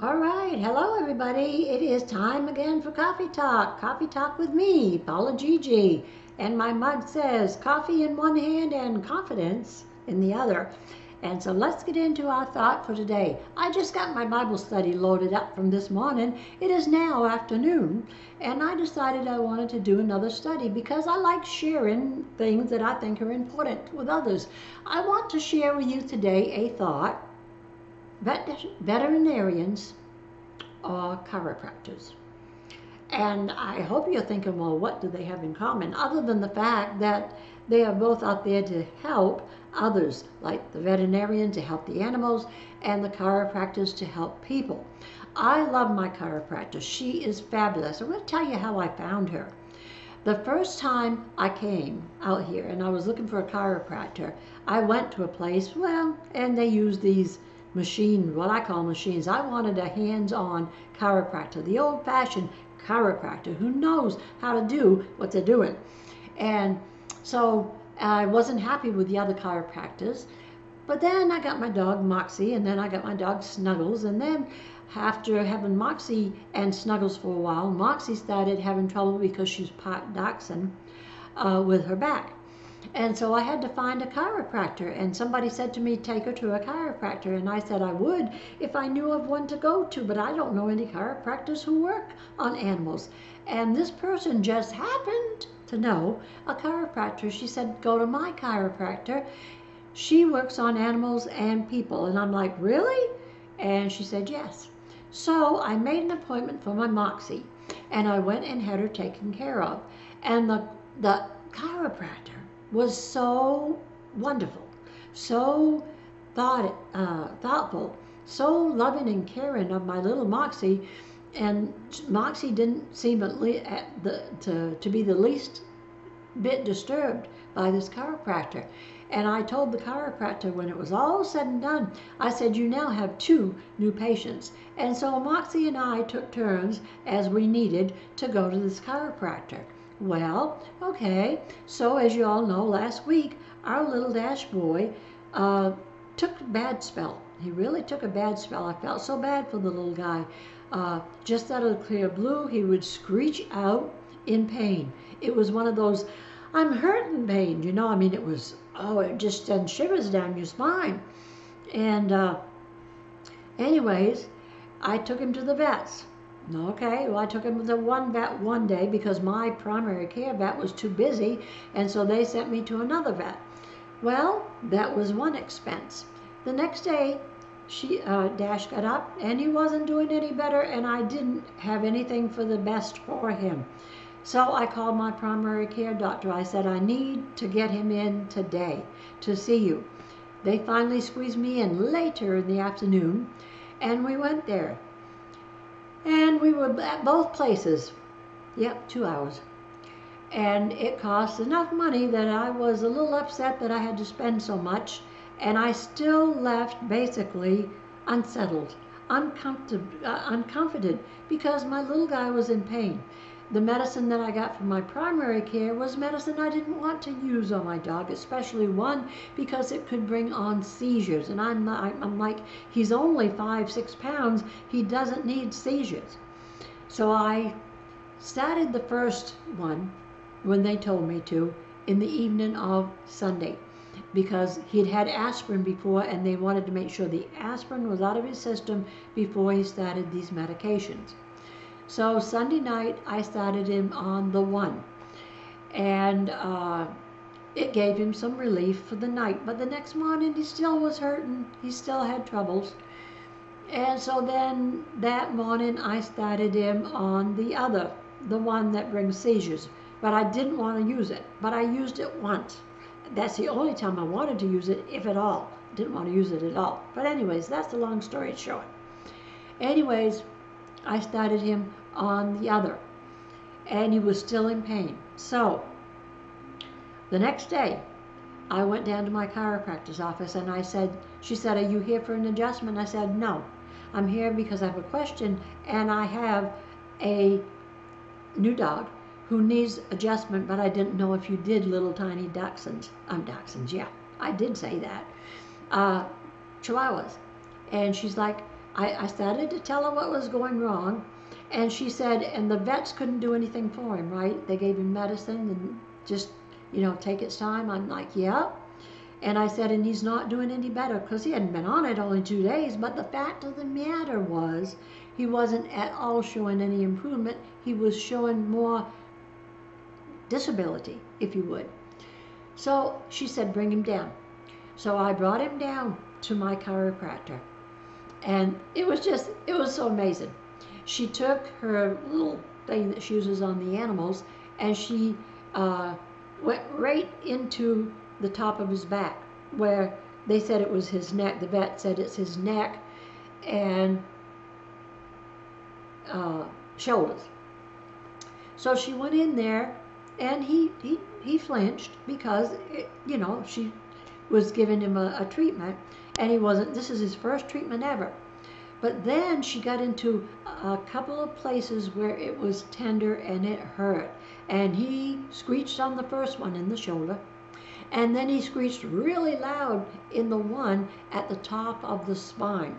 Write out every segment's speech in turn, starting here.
All right, hello everybody. It is time again for Coffee Talk. Coffee Talk with me, Paula Gigi. And my mug says coffee in one hand and confidence in the other. And so let's get into our thought for today. I just got my Bible study loaded up from this morning. It is now afternoon, and I decided I wanted to do another study because I like sharing things that I think are important with others. I want to share with you today a thought. Veterinarians are chiropractors. And I hope you're thinking, well, what do they have in common? Other than the fact that they are both out there to help others, like the veterinarian to help the animals and the chiropractors to help people. I love my chiropractor. She is fabulous. I'm going to tell you how I found her. The first time I came out here and I was looking for a chiropractor, I went to a place, and they use these machines, what I call machines. I wanted a hands-on chiropractor, the old-fashioned chiropractor who knows how to do what they're doing. And so I wasn't happy with the other chiropractors. But then I got my dog Moxie, and then I got my dog Snuggles, and then after having Moxie and Snuggles for a while, Moxie started having trouble because she's part dachshund with her back. And so I had to find a chiropractor, and somebody said to me, take her to a chiropractor, and I said I would if I knew of one to go to, but I don't know any chiropractors who work on animals. And this person just happened to know a chiropractor. She said, go to my chiropractor. She works on animals and people. And I'm like, really? And she said, yes. So I made an appointment for my Moxie, and I went and had her taken care of. And the chiropractor was so wonderful, so thoughtful, so loving and caring of my little Moxie. And Moxie didn't seem to be the least bit disturbed by this chiropractor. And I told the chiropractor when it was all said and done, I said, you now have 2 new patients. And so Moxie and I took turns as we needed to go to this chiropractor. Well, okay, so as you all know, last week our little Dash boy took a bad spell. He really took a bad spell. I felt so bad for the little guy. Just out of the clear blue, he would screech out in pain. It was one of those, I'm hurting pain, I mean, it was, it just sends shivers down your spine. And anyways, I took him to the vets. Okay, well, I took him to one vet one day because my primary care vet was too busy, and so they sent me to another vet. Well, that was one expense. The next day, Dash got up, and he wasn't doing any better, and I didn't have anything for the best for him. So I called my primary care doctor. I said, I need to get him in today to see you. They finally squeezed me in later in the afternoon, and we went there. And we were at both places. Yep, 2 hours. And it cost enough money that I was a little upset that I had to spend so much. And I still left basically unsettled, uncomforted, because my little guy was in pain. The medicine that I got from my primary care was medicine I didn't want to use on my dog, especially one because it could bring on seizures. And I'm like, he's only 5-6 pounds. He doesn't need seizures. So I started the first one when they told me to in the evening of Sunday, because he'd had aspirin before, and they wanted to make sure the aspirin was out of his system before he started these medications. So Sunday night, I started him on the 1, and it gave him some relief for the night. But the next morning, he still was hurting. He still had troubles. And so then that morning, I started him on the other, the one that brings seizures. But I didn't want to use it. But I used it once. That's the only time I wanted to use it, if at all. Didn't want to use it at all. But anyways, that's the long story short. Anyways, I started him on the other, and he was still in pain. So the next day, I went down to my chiropractor's office, and she said, are you here for an adjustment? I said, no, I'm here because I have a question, and I have a new dog who needs adjustment, but I didn't know if you did little tiny dachshunds. Dachshunds, yeah, I did say that. Chihuahuas. And she's like, I started to tell her what was going wrong, and she said, and the vets couldn't do anything for him, right? They gave him medicine and just, take its time. I'm like, yeah. And I said, and he's not doing any better because he hadn't been on it only 2 days. But the fact of the matter was, he wasn't at all showing any improvement. He was showing more disability, if you would. So she said, bring him down. So I brought him down to my chiropractor. And it was so amazing. She took her little thing that she uses on the animals, and she went right into the top of his back, where they said it was his neck. The vet said it's his neck and shoulders. So she went in there, and he flinched because, she was giving him a treatment, and he wasn't. This is his first treatment ever. But then she got into a couple of places where it was tender and it hurt. And he screeched on the first one in the shoulder. And then he screeched really loud in the one at the top of the spine.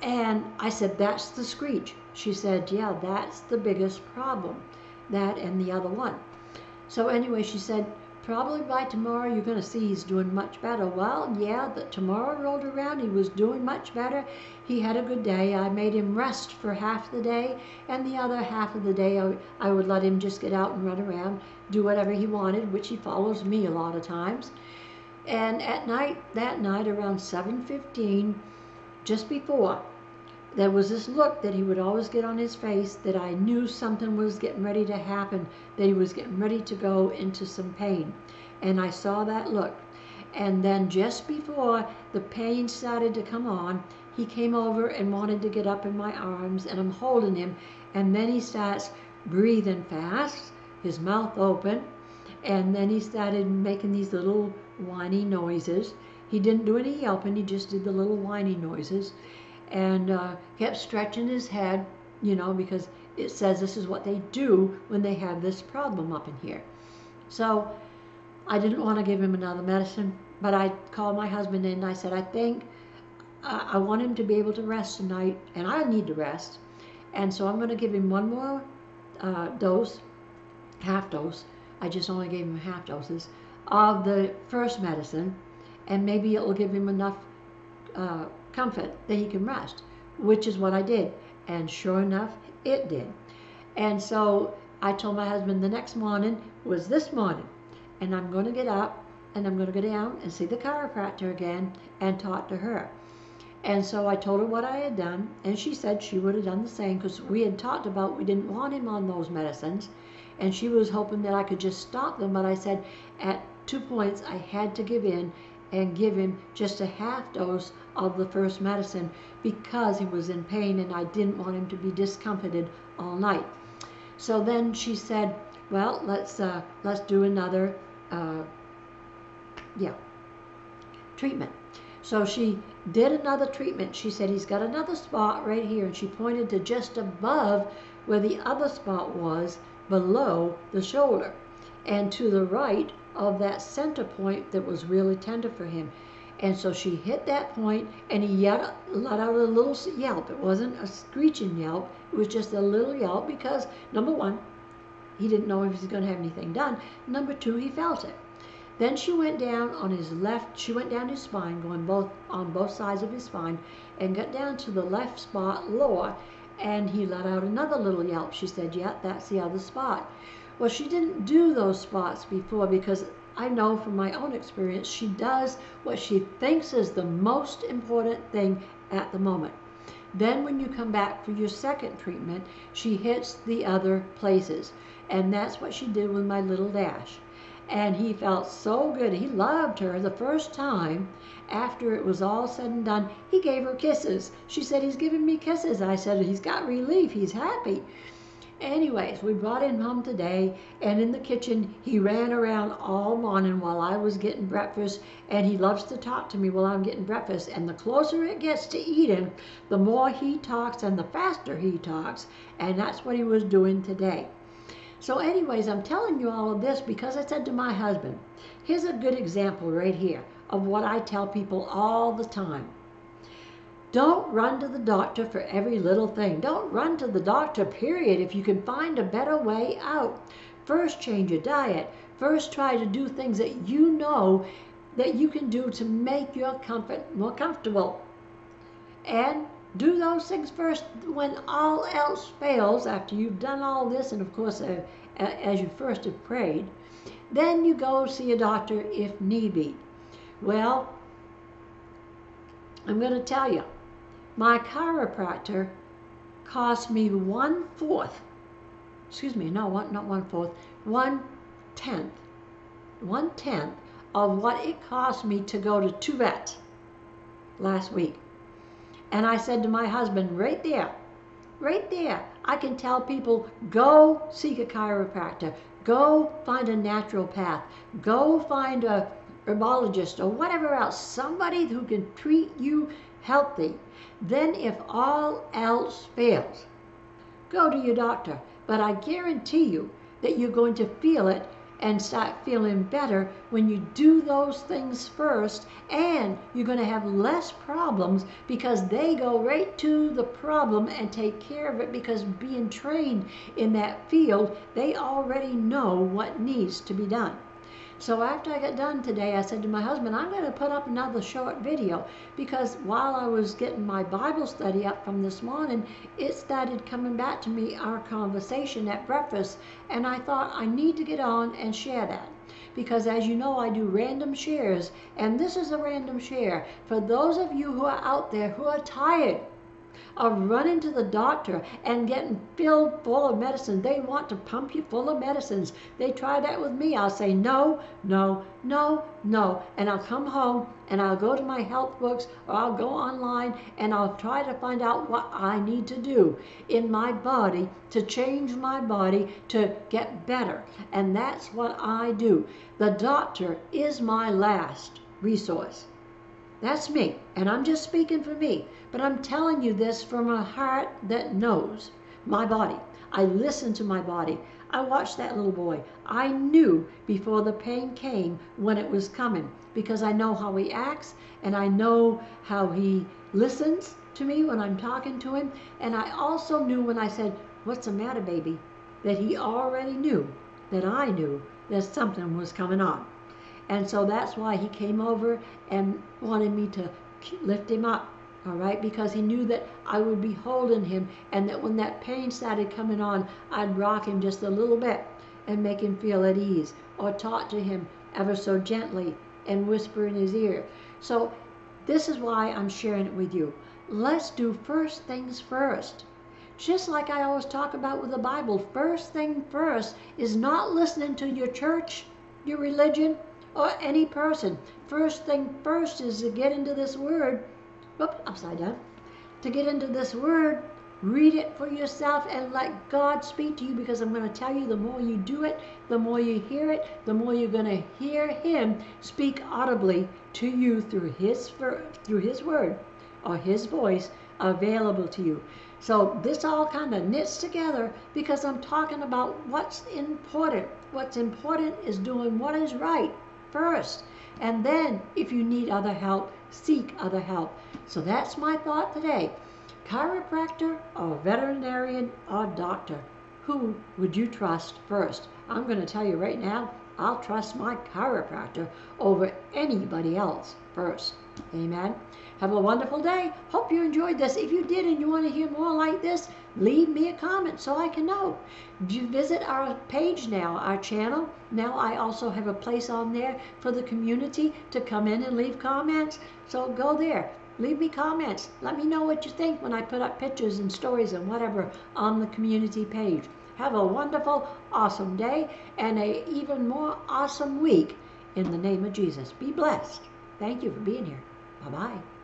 And I said, that's the screech. She said, yeah, that's the biggest problem. That and the other one. So anyway, she said, probably by tomorrow you're going to see he's doing much better. Well, yeah, tomorrow rolled around. He was doing much better. He had a good day. I made him rest for half the day, and the other half of the day I would let him just get out and run around, do whatever he wanted, which he follows me a lot of times. And that night around 7:15, just before, there was this look that he would always get on his face that I knew something was getting ready to happen, that he was getting ready to go into some pain. And I saw that look. And then just before the pain started to come on, he came over and wanted to get up in my arms, and I'm holding him. And then he starts breathing fast, his mouth open, and then he started making these little whiny noises. He didn't do any yelping, he just did the little whiny noises. And kept stretching his head, because it says this is what they do when they have this problem up in here. So I didn't want to give him another medicine, but I called my husband in and I said, I think I want him to be able to rest tonight, and I need to rest. And so I'm going to give him one more dose, half dose. I just only gave him half doses of the first medicine, and maybe it will give him enough comfort that he can rest, which is what I did. And sure enough, it did. And so I told my husband the next morning was this morning, and I'm going to get up and I'm going to go down and see the chiropractor again and talk to her. And so I told her what I had done, and she said she would have done the same, because we had talked about we didn't want him on those medicines, and she was hoping that I could just stop them. But I said at 2 points I had to give in and give him just a half dose of the first medicine, because he was in pain and I didn't want him to be discomforted all night. So then she said, well, let's do another treatment. So she did another treatment. She said, he's got another spot right here, and she pointed to just above where the other spot was, below the shoulder, and to the right of that center point that was really tender for him. And so she hit that point, and he let out a little yelp. It wasn't a screeching yelp, it was just a little yelp, because number one, he didn't know if he was going to have anything done. Number two, he felt it. Then she went down on his left, she went down his spine, going on both sides of his spine, and got down to the left spot lower, and he let out another little yelp. She said, yeah, that's the other spot. Well, she didn't do those spots before, because I know from my own experience, she does what she thinks is the most important thing at the moment. Then when you come back for your second treatment, she hits the other places. And that's what she did with my little Dash. And he felt so good. He loved her the first time. After it was all said and done, he gave her kisses. She said, he's giving me kisses. I said, he's got relief. He's happy. Anyways, we brought him home today, and in the kitchen, he ran around all morning while I was getting breakfast, and he loves to talk to me while I'm getting breakfast. And the closer it gets to eating, the more he talks and the faster he talks, and that's what he was doing today. So anyways, I'm telling you all of this because I said to my husband, here's a good example right here of what I tell people all the time. Don't run to the doctor for every little thing. Don't run to the doctor, period, if you can find a better way out. First, change your diet. First, try to do things that you know that you can do to make your comfort more comfortable. And do those things first. When all else fails, after you've done all this, and of course, as you first have prayed, then you go see a doctor if need be. Well, I'm going to tell you, my chiropractor cost me 1/4, excuse me, no, not 1/4, 1/10, 1/10 of what it cost me to go to 2 vets last week. And I said to my husband, right there, I can tell people, go seek a chiropractor, go find a naturopath, go find a herbologist or whatever else, somebody who can treat you healthy. Then if all else fails, go to your doctor. But I guarantee you that you're going to feel it and start feeling better when you do those things first, and you're going to have less problems because they go right to the problem and take care of it, because being trained in that field, they already know what needs to be done. So after I got done today, I said to my husband, I'm going to put up another short video, because while I was getting my Bible study up from this morning, it started coming back to me, our conversation at breakfast, and I thought I need to get on and share that. Because as you know, I do random shares, and this is a random share for those of you who are out there who are tired of running to the doctor and getting filled full of medicine. They want to pump you full of medicines. They try that with me. I'll say no, no, no, no, and I'll come home and I'll go to my health books, or I'll go online and I'll try to find out what I need to do in my body to change my body to get better. And that's what I do. The doctor is my last resource. That's me, and I'm just speaking for me, but I'm telling you this from a heart that knows my body. I listen to my body. I watched that little boy. I knew before the pain came when it was coming, because I know how he acts, and I know how he listens to me when I'm talking to him, and I also knew when I said, "What's the matter, baby?" that he already knew that I knew that something was coming on. And so that's why he came over and wanted me to lift him up, all right? Because he knew that I would be holding him, and that when that pain started coming on, I'd rock him just a little bit and make him feel at ease, or talk to him ever so gently and whisper in his ear. So this is why I'm sharing it with you. Let's do first things first. Just like I always talk about with the Bible, first thing first is not listening to your church, your religion, or any person. First thing first is to get into this word, upside down, to get into this word, read it for yourself and let God speak to you, because I'm going to tell you, the more you do it, the more you hear it, the more you're going to hear him speak audibly to you through his word or his voice available to you. So this all kind of knits together, because I'm talking about what's important. What's important is doing what is right first, and then if you need other help, seek other help. So that's my thought today. Chiropractor or veterinarian or doctor, who would you trust first? I'm going to tell you right now, I'll trust my chiropractor over anybody else first. Amen. Have a wonderful day. Hope you enjoyed this. If you did and you want to hear more like this, leave me a comment so I can know. You visit our page now, our channel. Now I also have a place on there for the community to come in and leave comments. So go there. Leave me comments. Let me know what you think when I put up pictures and stories and whatever on the community page. Have a wonderful, awesome day and a even more awesome week in the name of Jesus. Be blessed. Thank you for being here. Bye-bye.